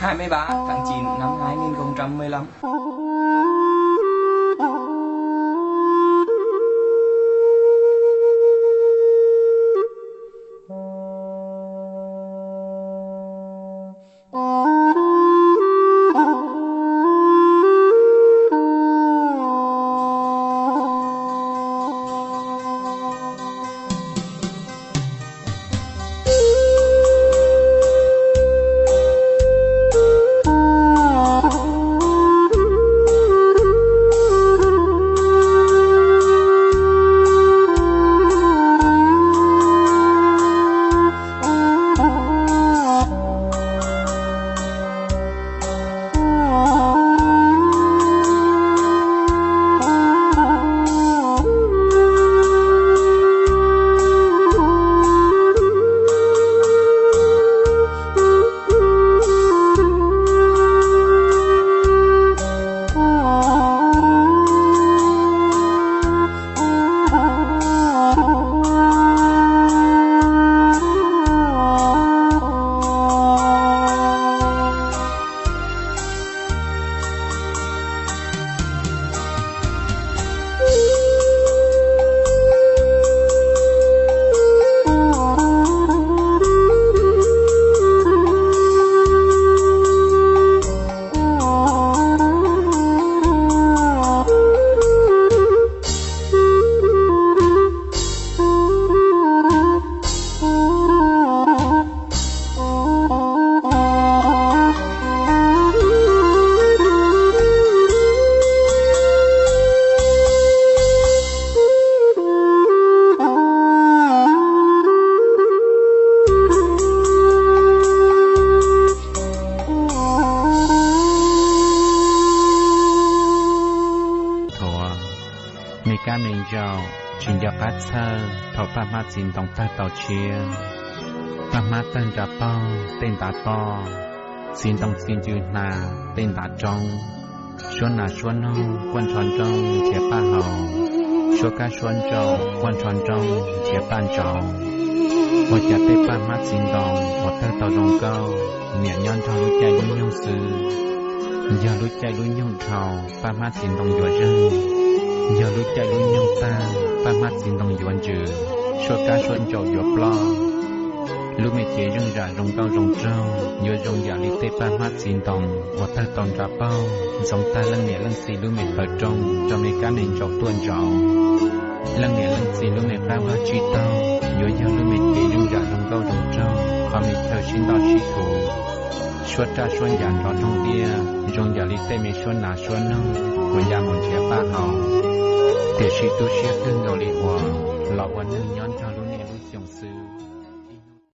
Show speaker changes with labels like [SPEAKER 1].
[SPEAKER 1] 23 tháng 9 năm 2015.
[SPEAKER 2] Chính gia phát sơ, thọ pa ma xin tông ta tàu chia. Pa ma tên ra po, tên ta po. Xin tông xin chữ na, tên ta trong. Xuân na xuân nô, quân tròn trong, chế pa hầu. Xuân ca xuân trầu, quân tròn trong, chế pan trầu. Một chả tê pa ma xin tông, một thơ tàu rong câu. Nhẹ nhon thọ lũ chạy lũ nhung sư. Giờ lũ chạy lũ nhung thầu, pa ma xin tông dùa rừng. Giờ lũ chạy lũ nhung ta, pa ma xin tông dùa trừ. Xuân ca xuân trầu dùa plo. Lũ mẹ chế rừng rạ rong câu rong trâu. Nhớ rong giả lý tê pa ma xin tông, một thơ tông ra bao. Giống ta lăng nhẹ lăng xì lũ mẹ thở trong, cho mẹ cá nên trầu tuôn trầu. Lăng nhẹ lăng xì lũ mẹ bao hóa truy tao. Nhớ giờ lũ mẹ chế rừng rạ rong câu rong trâu. Và mẹ thở xin đo trí thủ. Xuân ra xuân giản rõ trong bia, rong giả lý tê mẹ xuân nà xuân nông. Quần gia một chế ba hào. Để suy tu siết tương đầu lý hòa, lọ quần nâng nhón cho lũ